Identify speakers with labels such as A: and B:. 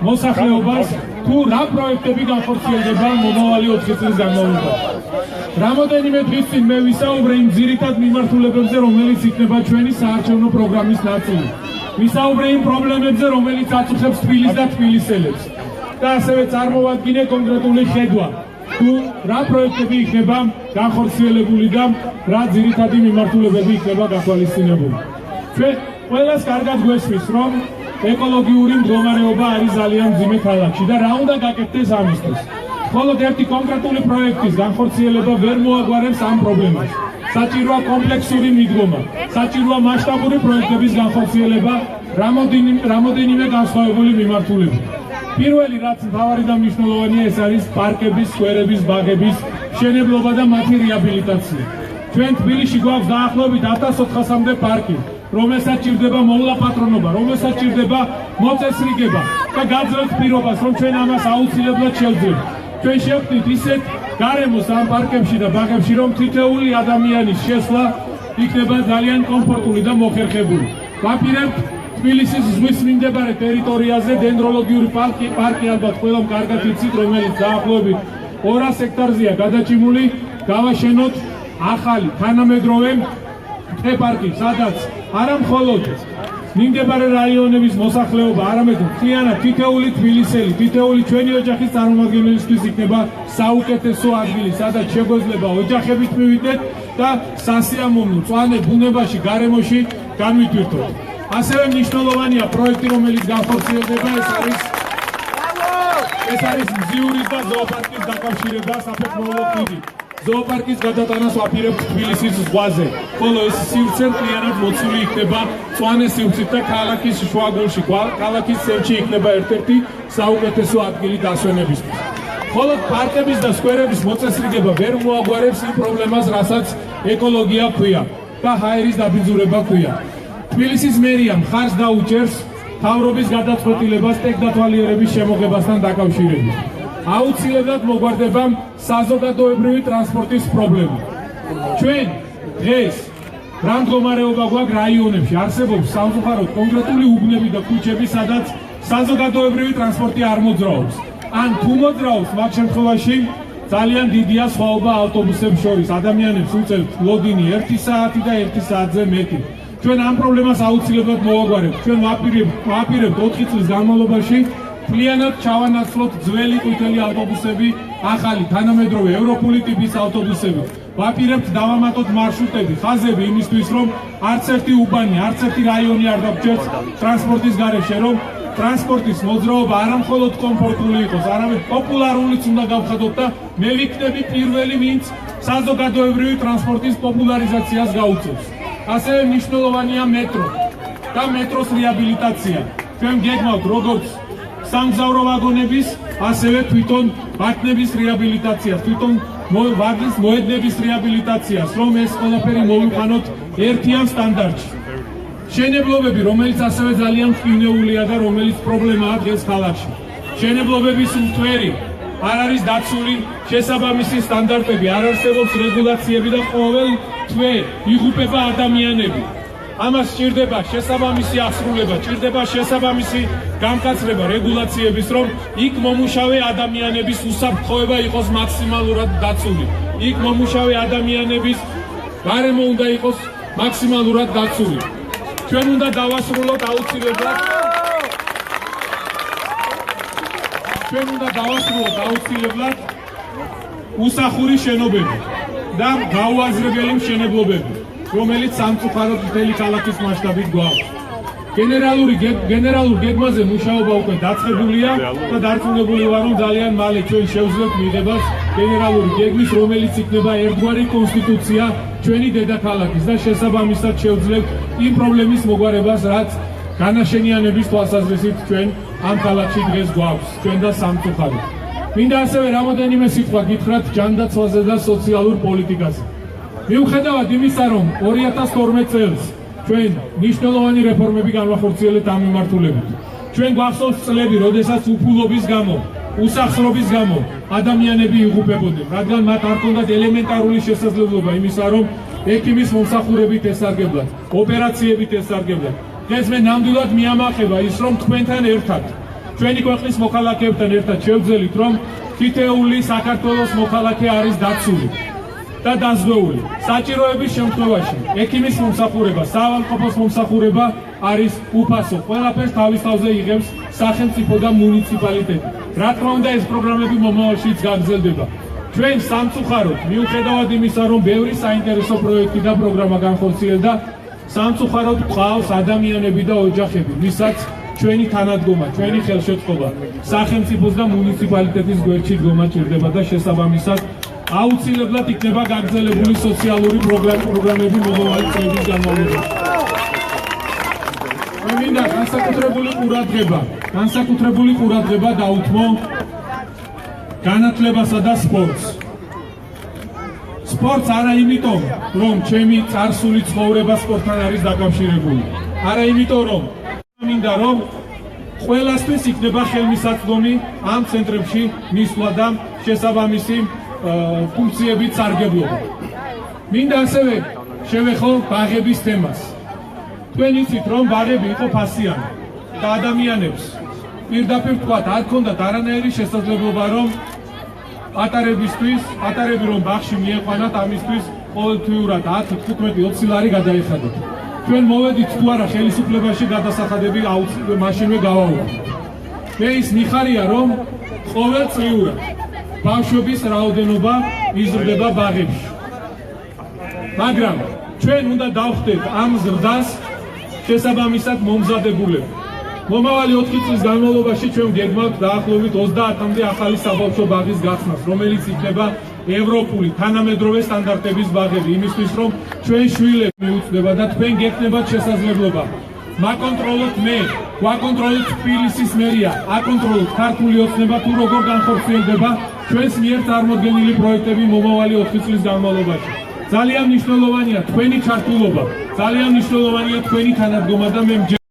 A: მოსახლეობას თუ რა პროექტები განხორციელდება მომავალი 4 წლის განმავლობაში. Რამდენიმე დღის წინ მე ვისაუბრე იმ ძირითად მიმართულებებზე, რომელიც იქნება ჩვენი საარჩევნო პროგრამის ნაწილი. ვისაუბრე იმ პრობლემებზე, რომელიც აწუხებს თბილისს და თბილისელებს. და ასევე წარმოვადგინე კონკრეტული ხედვა, თუ რა პროექტები იქნება განხორციელებული და რა ძირითადი მიმართულებები იქნება გათვალისწინებული. ჩვენ ყველას კარგად გვესმის, რომ ეკოლოგიური მდგომარეობა არის ძალიან მძიმე ქალაქში და რა უნდა გაკეთდეს ამისთვის. მხოლოდ ერთი კონკრეტული პროექტის განხორციელება ვერ მოაგვარებს ამ პრობლემას. საჭიროა კომპლექსური მიდგომა, საჭიროა მასშტაბური პროექტების განხორციელება რამოდენიმე განსხვავებული მიმართულებით. პირველი, რაც მთავარი და მნიშვნელოვანია, ეს არის პარკების, სკვერების, ბაღების მშენებლობა და მათი რეაბილიტაცია. ჩვენ თბილისში გვაქვს დაახლოებით 1400-მდე პარკი, რომელსაც ჭირდება მოვლაპატრონობა, რომელსაც ჭირდება მოწესრიგება და გაძლევთ პირობას, რომ ჩვენ ამას აუცილებლად შევძლებთ. ჩვენ შევხვდით ისეთ გარემოს ამ პარკებში და ბაღებში, რომ თითოეული ადამიანის შესვლა იქნება ძალიან კომფორტული და მოხერხებული. ვაპირებთ თბილისის ზღვის მიმდებარე ტერიტორიაზე დენდროლოგიური პარკი ალბათ ყველამ კარგად იცით, რომელიც დაახლოებით 200 ჰექტარზეა გადაჭიმული, გავაშენოთ ახალი თანამედროვე პარკი, სადაც არა მხოლოდ მიმდებარე რაიონების მოსახლეობა, არამედ მთლიანად თითოეული თბილისელი, თითოეული ჩვენი ოჯახის წარმომადგენელისთვის იქნება საუკეთესო ადგილი, სადაც შეგვეძლება ოჯახებით მივიდეთ და სასიამოვნო მწვანე ბუნებაში, გარემოში განვითვირთოთ. ასევე მნიშვნელოვანია პროექტი, რომელიც განხორციელდება, ეს არის მზიურის და ზოოპარკის დაკავშირება საფეხმავლო ხიდით. ზოოპარკის გადატანას ვაპირებთ თბილისის ზღვაზე, ხოლო ეს სივრცე მთლიანად მოცული იქნება მწვანე სივრცით და ქალაქის შუაგულში, ქალაქის ცენტრში იქნება ერთ-ერთი საუკეთესო ადგილი დასვენებისთვის. ხოლო პარკების და სკვერების მოწესრიგება ვერ მოაგვარებს იმ პრობლემას, რასაც ეკოლოგია ჰქვია და ჰაერის დაბინძურება ჰქვია. თბილისის მერია მხარს დაუჭერს მთავრობის გადაწყვეტილებას ტექნათვალიერების შემოღებასთან დაკავშირებით. აუცილებლად მოგვარდება საზოგადოებრივი ტრანსპორტის პრობლემა. ჩვენ დღეს რა მდგომარეობა გვაქვს რაიონებში, არსებობს სამწუხაროდ კონკრეტული უბნები და ქუჩები, სადაც საზოგადოებრივი ტრანსპორტი არ მოძრაობს. ან თუ მოძრაობს, მათ შემთხვევაში ძალიან დიდია სხვაობა ავტობუსებს შორის. ადამიანებს უწევთ ლოდინი 1 საათი და 1 საათზე მეტი. ჩვენ ამ პრობლემას აუცილებლად მოვაგვარებთ. ჩვენ ვაპირებთ 4 წლის განმავლობაში მთლიანად ჩავანაცვლოთ ძველი ყვითელი ავტობუსები, ახალი თანამედროვე ევროპული ტიპის ავტობუსები. ვაპირებთ დავამატოთ მარშრუტები, ხაზები იმისთვის, რომ არც ერთი უბანი, არც ერთი რაიონი არ დაგჭერთ ტრანსპორტის გარეშე, რომ ტრანსპორტის მოძრაობა არა მხოლოდ კომფორტული იყოს, არამედ პოპულარულიც უნდა გავხადოთ და მე ვიქნები პირველი, ვინც საზოგადოებრივი ტრანსპორტის პოპულარიზაციას გაუწევს. ასევე მნიშვნელოვანია მეტრო და მეტროს რეაბილიტაცია. ჩვენ გეგმავთ როგორც სამგზავრო ვაგონების, ასევე თვითონ ვაგნების რეაბილიტაციას, თვითონ ვაგნის მოედნების რეაბილიტაციას, რომ ეს ყველაფერი მოვიყვანოთ ერთიან სტანდარტში. მშენებლობები, რომელიც ასევე ძალიან მყინეულია და რომელიც პრობლემაა დღეს ქალაქში. მშენებლობების მტვერი არ არის დაცული შესაბამისი სტანდარტები, არ არსებობს რეგულაციები და ყოველ თვე იღუპება ადამიანები. ამას სჭირდება შესაბამისი ასრულება, სჭირდება შესაბამისი გამკაცრება რეგულაციების, რომ იქ მომუშავე ადამიანების უსაფრთხოება იყოს მაქსიმალურად დაცული. იქ მომუშავე ადამიანების გარემო უნდა იყოს მაქსიმალურად დაცული. ჩვენ უნდა დავასრულოთ აუცილებლად უსახური შენობები და გაუაზრებელი მშენებლობები, რომელიც სამწუხაროდ მთელი ქალაქის მასშტაბით გვაქვს. გენერალურ გეგმაზე მუშაობა უკვე დაწყებულია და დარწმუნებული ვარ, რომ ძალიან მალე ჩვენ შევძლებთ მიღებას გენერალური გეგმის, რომელიც იქნება ერთგვარი კონსტიტუცია ჩვენი დედაქალაქის და შესაბამისად შევძლებთ იმ პრობლემის მოგვარებას, რაც განაშენიანების თვალსაზრისით ჩვენ ამ ქალაქში დღეს გვაქვს, ჩვენ და სამწუხაროდ. მინდა ასევე რამოდენიმე სიტყვა გითხრათ ჯანდაცვაზე და სოციალურ პოლიტიკაზე. მიუხედავად იმისა, რომ 2012 წელს ჩვენ მნიშვნელოვანი რეფორმები განვახორციელებთ ამ მიმართულებით. ჩვენ გვახსოვს წლები, როდესაც უფულობის გამო, უსახსრობის გამო ადამიანები იღუპებოდნენ, რადგან მათ არ ჰქონდათ ელემენტარული შესაძლებლობა იმისა, რომ ექიმის მომსახურებით ესარგებლათ, ოპერაციებით ესარგებლათ. დღეს მე ნამდვილად მიამახება ის, რომ თქვენთან ერთად ჩვენი ქვეყნის მოქალაქეებთან ერთად შევძელით, რომ თითეული საქართველოს მოქალაქე არის დაცული და დაზღვეული. საჭიროების შემთხვევაში ექიმის მომსახურება, საავადმყოფოს მომსახურება არის უფასო. ყველაფერს თავის თავზე იღებს სახელმწიფო და მუნიციპალიტეტი. რა თქმა უნდა, ეს პროგრამები მომავალშიც გაგრძელდება. ჩვენ სამწუხაროდ, მიუხედავად იმისა, რომ ბევრი საინტერესო პროექტი და პროგრამა განხორციელდა, სამწუხაროდ გვყავს ადამიანები და ოჯახები, ვისაც ჩვენი თანადგომა, ჩვენი ხელშეწყობა სახელმწიფოს და მუნიციპალიტეტის გვერდში დგომა ჭირდება და შესაბამისად აუცილებლად იქნება გაგრძელებული სოციალური პროგრამები მომავალი წლების განმავლობაში. მე მინდა განსაკუთრებული ყურადღება დაუთმო განათლებასა და სპორტს. სპორტს არა იმიტომ, რომ ჩემი წარსული ცხოვრება სპორტთან არის დაკავშირებული. არა იმიტომ, რომ მინდა რომ ყველასთვის იქნება ხელმისაწვდომი ამ ცენტრებში მისვლა და შესაბამისი ფუნქციებით სარგებლობა. მინდა ასევე შევეხო ბაღების თემას. თქვენ იცით, რომ ბაღები იყო ფასიანი და ადამიანებს პირდაპირ თქვათ, არ ქონდათ არანაირი შესაძლებლობა, რომ პატარები რომ ბაღში მიეყვანათ, ამისთვის ყოველთვიურად 10, 15, 20 ლარი გადაეხადათ. ჩვენ მოვედით თუ არა ხელისუფლებაში გადასახადები მაშინვე გავაუქმოთ. მე ის მიხარია, რომ ყოველწლიურად ბავშვების რაოდენობა იზრდება ბაღებში. მაგრამ ჩვენ უნდა დავხდეთ ამ ზრდას შესაბამისად მომზადებულები. მომავალი 4 წლის განმავლობაში ჩვენ გეგმავთ დაახლოებით 30-მდე ახალი საბავშვო ბაღის გახსნას, რომელიც იქნება ევროპული თანამედროვე სტანდარტების ბაღები, იმისთვის რომ ჩვენ შვილები მიუწვდება და თქვენ გექნებათ შესაძლებლობა მაკონტროლოთ მე, გვაკონტროლოთ თბილისის მერია, აკონტროლოთ ქართული ოცნება თუ როგორ განხორციელდება ჩვენს მიერ წარმოდგენილი პროექტები მომავალი 4 წლის განმავლობაში. ძალიან მნიშვნელოვანია თქვენი ჩართულობა, ძალიან მნიშვნელოვანია თქვენი თანადგომა და მე